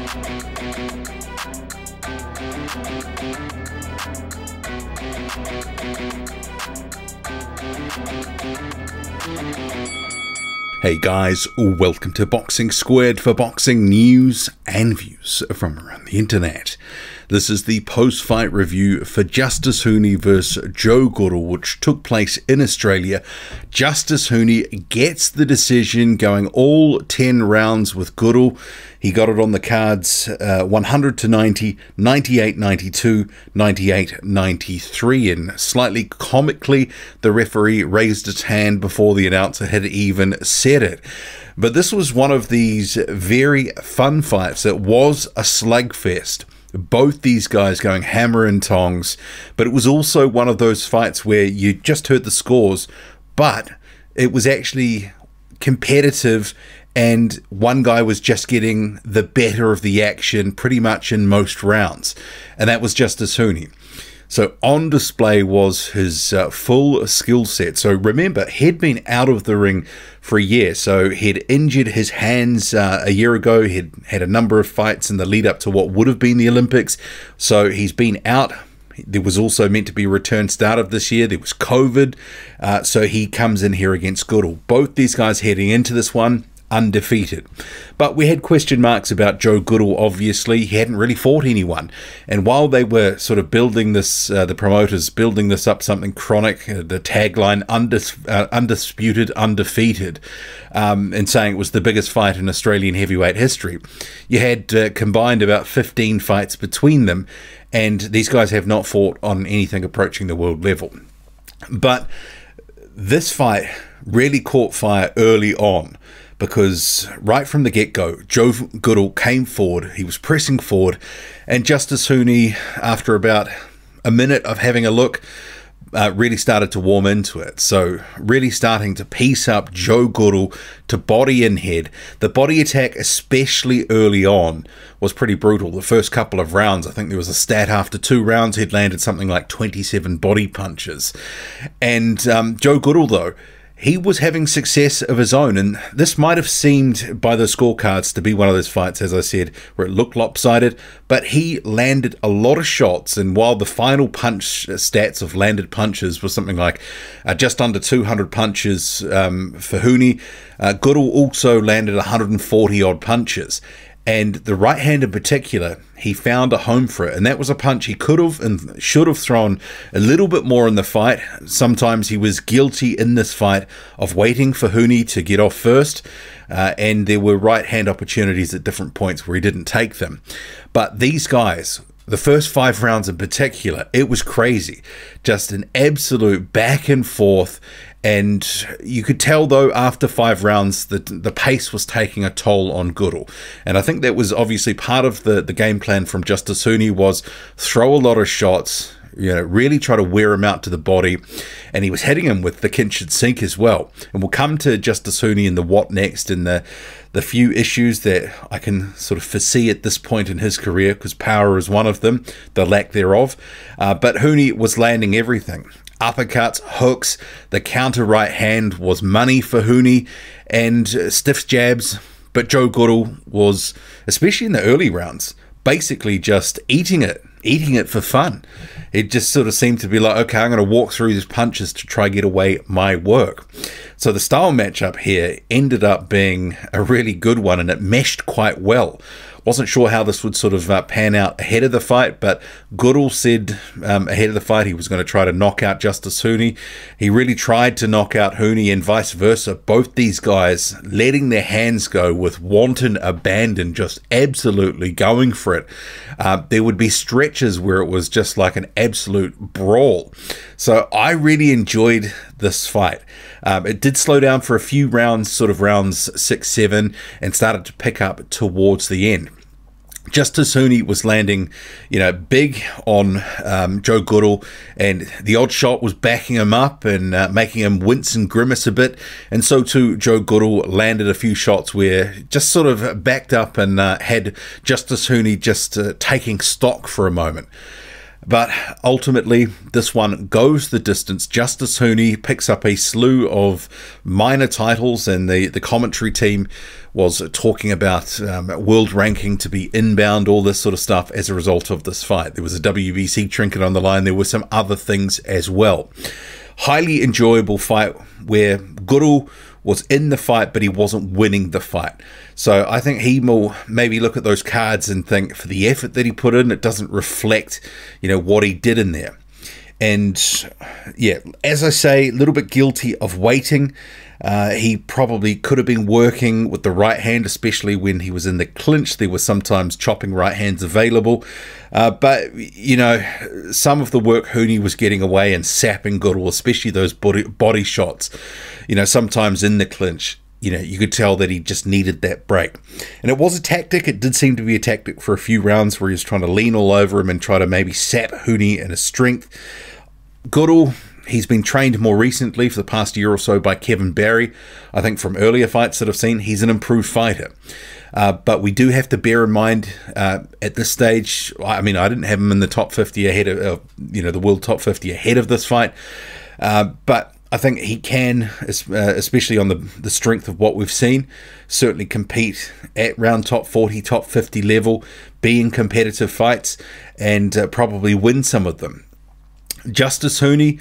Hey guys, welcome to Boxing Squared for boxing news and views from around the internet. This is the post-fight review for Justis Huni vs Joe Goodall, which took place in Australia. Justis Huni gets the decision, going all 10 rounds with Goodall. He got it on the cards 100-90, 98-92, 98-93, and slightly comically, the referee raised his hand before the announcer had even said it. But this was one of these very fun fights. It was a slugfest. Both these guys going hammer and tongs, but it was also one of those fights where you just heard the scores, but it was actually competitive, and one guy was just getting the better of the action pretty much in most rounds, and that was Justis Huni. So on display was his full skill set. So remember, he'd been out of the ring for a year. So he'd injured his hands a year ago. He'd had a number of fights in the lead up to what would have been the Olympics. So he's been out. There was also meant to be a return start of this year. There was COVID. So he comes in here against Goodall. Both these guys heading into this one undefeated. But we had question marks about Joe Goodall. Obviously, he hadn't really fought anyone, and while they were sort of building this, the promoters building this up something chronic, the tagline undisputed undefeated, and saying it was the biggest fight in Australian heavyweight history, you had combined about 15 fights between them, and these guys have not fought on anything approaching the world level. But this fight really caught fire early on, because right from the get-go, Joe Goodall came forward, he was pressing forward, and Justis Huni, after about a minute of having a look, really started to warm into it. So really starting to piece up Joe Goodall to body and head. The body attack, especially early on, was pretty brutal. The first couple of rounds, I think there was a stat after 2 rounds, he'd landed something like 27 body punches. And Joe Goodall, though, he was having success of his own, and this might have seemed by the scorecards to be one of those fights, as I said, where it looked lopsided, but he landed a lot of shots, and while the final punch stats of landed punches was something like just under 200 punches for Huni, Goodall also landed 140 odd punches. And the right hand in particular, he found a home for it. And that was a punch he could have and should have thrown a little bit more in the fight. Sometimes he was guilty in this fight of waiting for Huni to get off first. And there were right hand opportunities at different points where he didn't take them. But these guys, the first 5 rounds in particular, it was crazy. Just an absolute back and forth. And you could tell, though, after 5 rounds that the pace was taking a toll on Goodall. And I think that was obviously part of the game plan from Justis Huni, was throw a lot of shots, you know, really try to wear him out to the body. And he was hitting him with the kitchen sink as well. And we'll come to Justis Huni and the what next, and the few issues that I can sort of foresee at this point in his career, because power is one of them, the lack thereof. But Huni was landing everything. Uppercuts, hooks, the counter right hand was money for Huni, and stiff jabs. But Joe Goodall was, especially in the early rounds, basically just eating it for fun. It just sort of seemed to be like, okay, I'm going to walk through these punches to try get away my work. So the style matchup here ended up being a really good one, and it meshed quite well. Wasn't sure how this would sort of pan out ahead of the fight, but Goodall said ahead of the fight he was going to try to knock out Justis Huni. He really tried to knock out Huni, and vice versa. Both these guys letting their hands go with wanton abandon, just absolutely going for it. There would be stretches where it was just like an absolute brawl. So I really enjoyed this fight. It did slow down for a few rounds, sort of rounds 6, 7, and started to pick up towards the end. Justis Huni was landing, you know, big on Joe Goodall, and the odd shot was backing him up and making him wince and grimace a bit. And so too, Joe Goodall landed a few shots where just sort of backed up and had Justis Huni just taking stock for a moment. But ultimately, this one goes the distance. Justis Huni picks up a slew of minor titles, and the commentary team was talking about world ranking to be inbound, all this sort of stuff as a result of this fight. There was a WBC trinket on the line. There were some other things as well. Highly enjoyable fight where Goodall was in the fight, but he wasn't winning the fight. So I think he will maybe look at those cards and think, for the effort that he put in, it doesn't reflect, what he did in there. And yeah, as I say, a little bit guilty of waiting. He probably could have been working with the right hand, especially when he was in the clinch. There were sometimes chopping right hands available. But, some of the work Huni was getting away and sapping Goodall, especially those body shots, sometimes in the clinch, you could tell that he just needed that break. And it was a tactic. It did seem to be a tactic for a few rounds where he was trying to lean all over him and try to maybe sap Huni in his strength. Goodall, he's been trained more recently for the past year or so by Kevin Barry. I think from earlier fights that I've seen, he's an improved fighter. But we do have to bear in mind at this stage, I didn't have him in the top 50 ahead of, the world top 50 ahead of this fight. But I think he can, especially on the strength of what we've seen, certainly compete at round top 40, top 50 level, be in competitive fights, and probably win some of them. Justis Huni,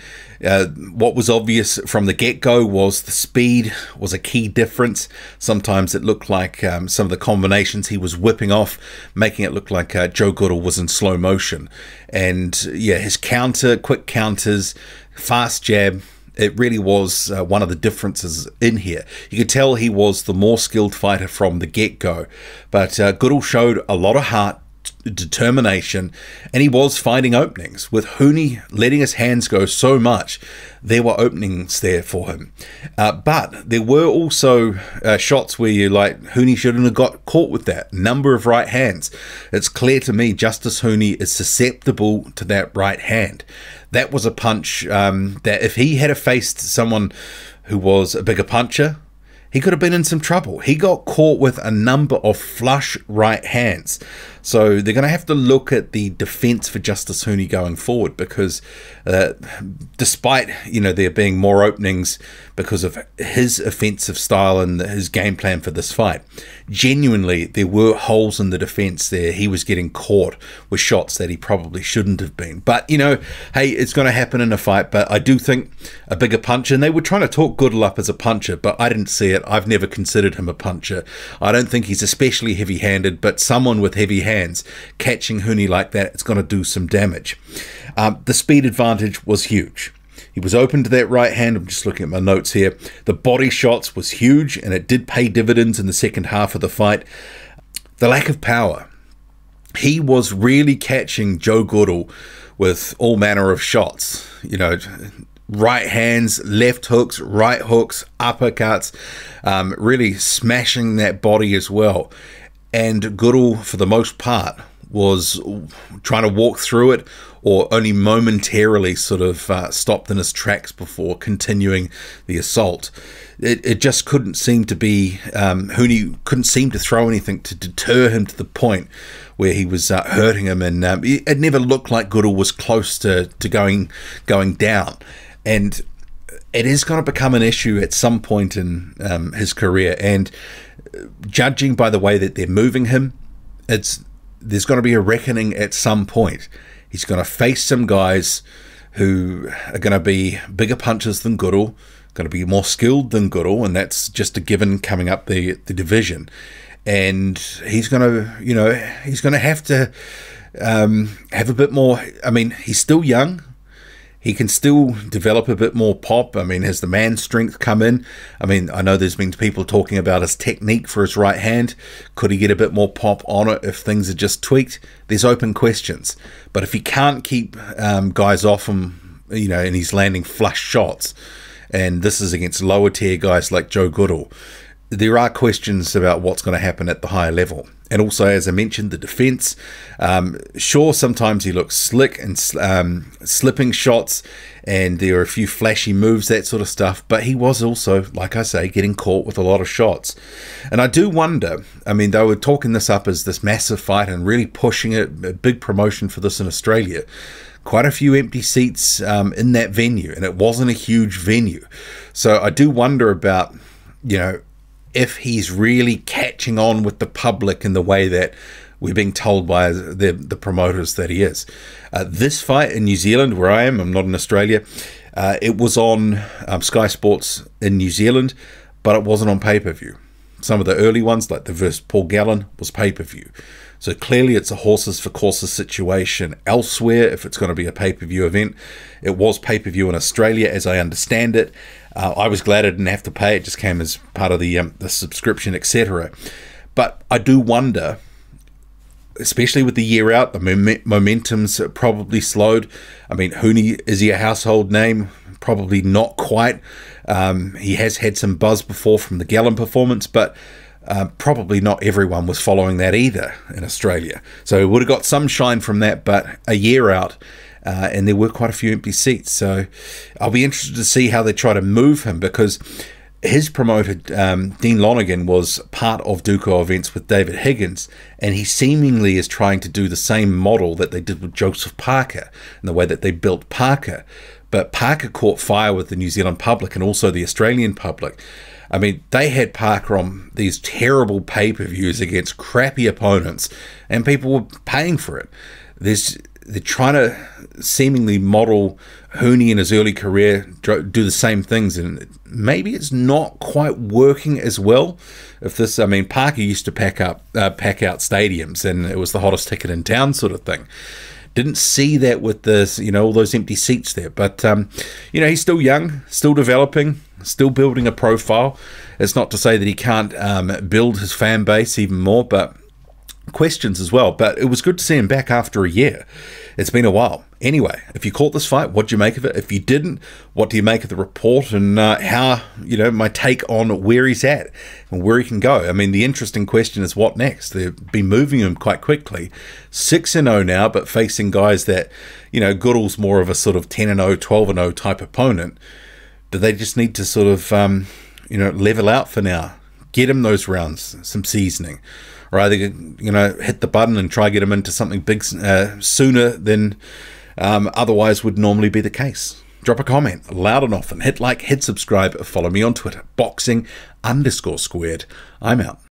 what was obvious from the get-go was the speed was a key difference. Sometimes it looked like some of the combinations he was whipping off, making it look like Joe Goodall was in slow motion. And yeah, his quick counters, fast jab, it really was one of the differences in here. You could tell he was the more skilled fighter from the get-go. But Goodall showed a lot of heart, determination, and he was finding openings. With Huni letting his hands go so much, there were openings there for him. But there were also shots where you Huni shouldn't have got caught with that number of right hands. It's clear to me Justis Huni is susceptible to that right hand. That was a punch that if he had faced someone who was a bigger puncher, he could have been in some trouble. He got caught with a number of flush right hands. So they're going to have to look at the defense for Justis Huni going forward, because despite, there being more openings because of his offensive style and his game plan for this fight, genuinely there were holes in the defense there. He was getting caught with shots that he probably shouldn't have been. But, hey, it's going to happen in a fight. But I do think a bigger puncher, and they were trying to talk Goodall up as a puncher, but I didn't see it. I've never considered him a puncher. I don't think he's especially heavy-handed, but someone with heavy hands catching Huni like that, it's going to do some damage. The speed advantage was huge. He was open to that right hand. I'm just looking at my notes here. The body shots was huge, and it did pay dividends in the second half of the fight. The lack of power. He was really catching Joe Goodall with all manner of shots. Right hands, left hooks, right hooks, uppercuts, really smashing that body as well. And Goodall, for the most part, was trying to walk through it, or only momentarily sort of stopped in his tracks before continuing the assault. It just couldn't seem to be, Huni couldn't seem to throw anything to deter him to the point where he was hurting him, and it never looked like Goodall was close to going down. And it is going to become an issue at some point in his career, and judging by the way that they're moving him, there's going to be a reckoning at some point. He's going to face some guys who are going to be bigger punchers than Goodall, going to be more skilled than Goodall, and that's just a given coming up the division. And he's going to, he's going to have a bit more. He's still young. He can still develop a bit more pop. Has the man strength come in? I know there's been people talking about his technique for his right hand. Could he get a bit more pop on it if things are just tweaked? There's open questions. But if he can't keep guys off him, and he's landing flush shots, and this is against lower tier guys like Joe Goodall, there are questions about what's going to happen at the higher level. And also, as I mentioned, the defense. Sure, sometimes he looks slick and slipping shots, and there are a few flashy moves, that sort of stuff. But he was also, like I say, getting caught with a lot of shots. And I do wonder, they were talking this up as this massive fight and really pushing it, a big promotion for this in Australia. quite a few empty seats in that venue, and it wasn't a huge venue. So I do wonder about, you know, if he's really catching on with the public in the way that we're being told by the promoters that he is. This fight in New Zealand, where I'm not in Australia, it was on Sky Sports in New Zealand, but it wasn't on pay-per-view. Some of the early ones, like the versus Paul Gallen, was pay-per-view. So clearly it's a horses for courses situation elsewhere if it's going to be a pay-per-view event. It was pay-per-view in Australia, as I understand it. I was glad I didn't have to pay. It just came as part of the subscription, etc. But I do wonder, especially with the year out, the momentum's probably slowed. I mean, Huni, is he a household name? Probably not quite. He has had some buzz before from the Gallen performance, but probably not everyone was following that either in Australia. So he would have got some shine from that, but a year out, and there were quite a few empty seats. So I'll be interested to see how they try to move him, because his promoter, Dean Lonergan, was part of Duco events with David Higgins, and he seemingly is trying to do the same model that they did with Joseph Parker, and the way that they built Parker. But Parker caught fire with the New Zealand public and also the Australian public. I mean, they had Parker on these terrible pay-per-views against crappy opponents, and people were paying for it. They're trying to seemingly model Huni in his early career, do the same things, and maybe it's not quite working as well. I mean, Parker used to pack out stadiums, and it was the hottest ticket in town sort of thing. Didn't see that with this, you know, all those empty seats there. But, you know, he's still young, still developing, still building a profile. It's not to say that he can't build his fan base even more, but questions as well. But it was good to see him back after a year. It's been a while. Anyway, if you caught this fight, what do you make of it? If you didn't, what do you make of the report, and how, you know, my take on where he's at and where he can go? I mean, the interesting question is what next? They've been moving him quite quickly. 6-0 now, but facing guys that, you know, Goodall's more of a sort of 10-0, 12-0 type opponent. Do they just need to sort of, you know, level out for now? Get him those rounds, some seasoning. Or either, you know, hit the button and try get him into something big sooner than otherwise would normally be the case. Drop a comment loud and often. Hit like, hit subscribe, follow me on Twitter, boxing_squared. I'm out.